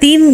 3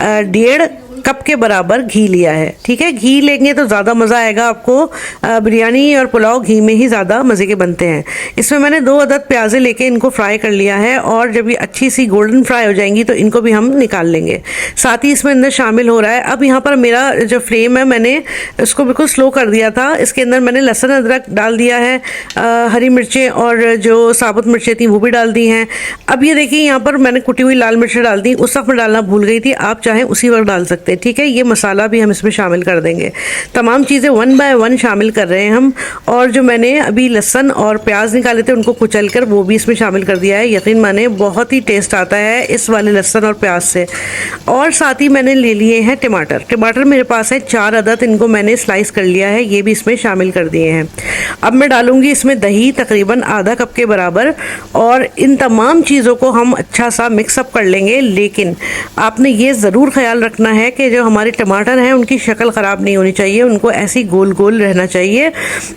1.5 cup के बराबर घी लिया है। ठीक है, घी लेंगे तो ज़्यादा मज़ा आएगा आपको। बिरयानी और पुलाव घी में ही ज़्यादा मज़े के बनते हैं। इसमें मैंने 2 अदद प्याज़ें लेके इनको फ्राई कर लिया है, और जब ये अच्छी सी गोल्डन फ्राई हो जाएंगी तो इनको भी हम निकाल लेंगे। साथ ही इसमें अंदर शामिल हो रहा है, अब यहाँ पर मेरा जो फ्लेम है मैंने इसको बिल्कुल स्लो कर दिया था। इसके अंदर मैंने लहसुन अदरक डाल दिया है, हरी मिर्चें और जो साबुत मिर्चें थी वो भी डाल दी हैं। अब ये देखिए यहाँ पर मैंने कुटी हुई लाल मिर्चें डाल दी, उस वक्त मैं डालना भूल गई थी, आप चाहें उसी वक्त डाल सकते हैं। ठीक है, ये मसाला भी हम इसमें शामिल कर देंगे। तमाम चीज़ें 1 बाय 1 शामिल कर रहे हैं हम। और जो मैंने अभी लहसुन और प्याज निकाले थे उनको कुचल कर वो भी इसमें शामिल कर दिया है। यकीन माने बहुत ही टेस्ट आता है इस वाले लहसुन और प्याज से। और साथ ही मैंने ले लिए हैं टमाटर। टमाटर मेरे पास है 4 अदद, इनको मैंने स्लाइस कर लिया है, ये भी इसमें शामिल कर दिए हैं। अब मैं डालूंगी इसमें दही तकरीबन आधा कप के बराबर, और इन तमाम चीज़ों को हम अच्छा सा मिक्सअप कर लेंगे। लेकिन आपने ये ज़रूर ख्याल रखना है कि जो हमारे टमाटर हैं उनकी शक्ल ख़राब नहीं होनी चाहिए, उनको ऐसी गोल गोल रहना चाहिए।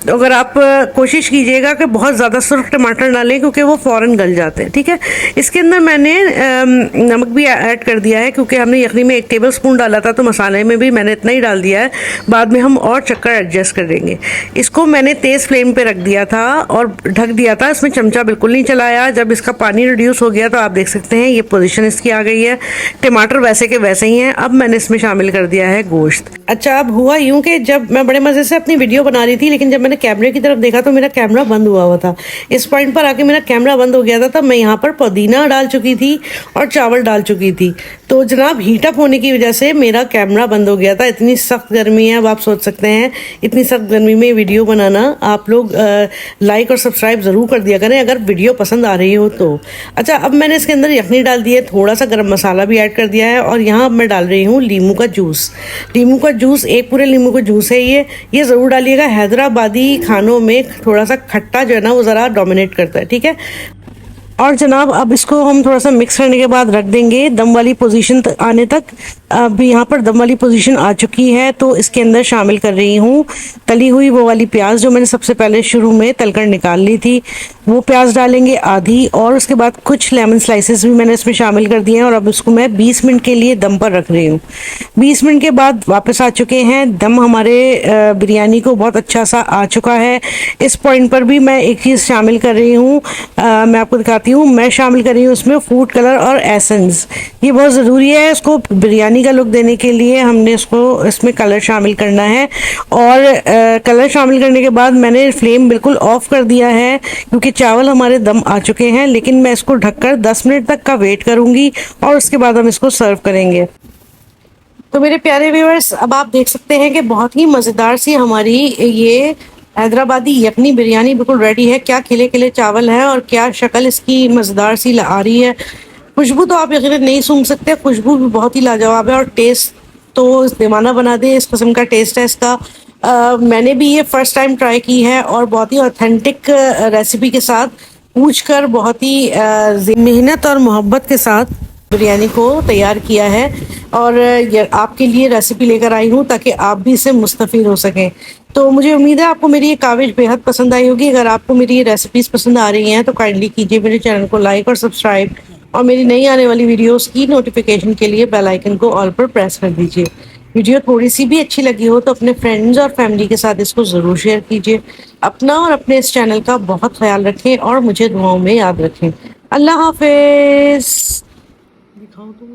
तो अगर आप कोशिश कीजिएगा कि बहुत ज़्यादा सुर्ख टमाटर ना लें, क्योंकि वो फ़ौरन गल जाते हैं। ठीक है, इसके अंदर मैंने नमक भी ऐड कर दिया है, क्योंकि हमने यखनी में 1 टेबल स्पून डाला था, तो मसाले में भी मैंने इतना ही डाल दिया है। बाद में हम और चक्कर एडजस्ट कर देंगे। इसको मैंने तेज़ फ्लेम पे रख दिया था और ढक दिया था, इसमें चमचा बिल्कुल नहीं चलाया। जब इसका पानी रिड्यूस हो गया तो आप देख सकते हैं ये पोजीशन इसकी आ गई है। टमाटर वैसे के वैसे ही हैं। अब मैंने इसमें शामिल कर दिया है गोश्त। अच्छा, अब हुआ यूं कि जब मैं बड़े मज़े से अपनी वीडियो बना रही थी, लेकिन जब मैंने कैमरे की तरफ देखा तो मेरा कैमरा बंद हुआ था। इस पॉइंट पर आके मेरा कैमरा बंद हो गया था, तब मैं यहाँ पर पुदीना डाल चुकी थी और चावल डाल चुकी थी। तो जनाब हीटअप होने की वजह से मेरा कैमरा बंद हो गया था। इतनी सख्त गर्मी है, अब आप सोच सकते हैं इतनी सख्त गर्मी में वीडियो बनाना। आप लोग लाइक और सब्सक्राइब ज़रूर कर दिया करें अगर वीडियो पसंद आ रही हो तो। अच्छा, अब मैंने इसके अंदर यखनी डाल दी है, थोड़ा सा गरम मसाला भी ऐड कर दिया है, और यहाँ अब मैं डाल रही हूँ लीमू का जूस। लीमू का जूस, 1 पूरे लीमू का जूस है ये ज़रूर डालिएगा। हैदराबादी खानों में थोड़ा सा खट्टा जो है ना वो ज़रा डोमिनेट करता है। ठीक है, और जनाब अब इसको हम थोड़ा सा मिक्स करने के बाद रख देंगे दम वाली पोजीशन आने तक। अब यहाँ पर दम वाली पोजीशन आ चुकी है, तो इसके अंदर शामिल कर रही हूँ तली हुई वो वाली प्याज जो मैंने सबसे पहले शुरू में तलकर निकाल ली थी। वो प्याज डालेंगे आधी, और उसके बाद कुछ लेमन स्लाइसेस भी मैंने इसमें शामिल कर दिए हैं। और अब इसको मैं 20 मिनट के लिए दम पर रख रही हूँ। 20 मिनट के बाद वापस आ चुके हैं। दम हमारे बिरयानी को बहुत अच्छा सा आ चुका है। इस पॉइंट पर भी मैं एक चीज़ शामिल कर रही हूँ, मैं आपको दिखाती हूँ। मैं शामिल कर रही हूँ उसमें फूड कलर और एसेंस। ये बहुत ज़रूरी है, इसको बिरयानी का लुक देने के लिए हमने इसमें कलर शामिल करना है। और कलर शामिल करने के बाद मैंने फ्लेम बिल्कुल ऑफ कर दिया है, क्योंकि चावल हमारे दम आ चुके हैं। लेकिन मैं इसको ढककर 10 मिनट तक का वेट करूँगी, और उसके बाद हम इसको सर्व करेंगे। तो मेरे प्यारे व्यूअर्स, अब आप देख सकते हैं कि बहुत ही मज़ेदार सी हमारी ये हैदराबादी यखनी बिरयानी बिल्कुल रेडी है। क्या खिले खिले चावल है और क्या शक्ल इसकी मज़ेदार सी आ रही है। खुशबू तो आप यकीनन नहीं सूंघ सकते, खुशबू भी बहुत ही लाजवाब है, और टेस्ट तो दीवाना बना दे इस किस्म का टेस्ट है इसका। मैंने भी ये फर्स्ट टाइम ट्राई की है, और बहुत ही ऑथेंटिक रेसिपी के साथ पूछकर बहुत ही मेहनत और मोहब्बत के साथ बिरयानी को तैयार किया है। और आपके लिए रेसिपी लेकर आई हूँ ताकि आप भी इससे मुस्तफ़ीद हो सकें। तो मुझे उम्मीद है आपको मेरी ये काविश बेहद पसंद आई होगी। अगर आपको मेरी ये रेसिपीज़ पसंद आ रही हैं तो काइंडली कीजिए मेरे चैनल को लाइक और सब्सक्राइब, और मेरी नई आने वाली वीडियोस की नोटिफिकेशन के लिए बेल आइकन को ऑल पर प्रेस कर दीजिए। वीडियो थोड़ी सी भी अच्छी लगी हो तो अपने फ्रेंड्स और फैमिली के साथ इसको ज़रूर शेयर कीजिए। अपना और अपने इस चैनल का बहुत ख्याल रखें, और मुझे दुआओं में याद रखें। अल्लाह हाफिज़। दिखाओ तो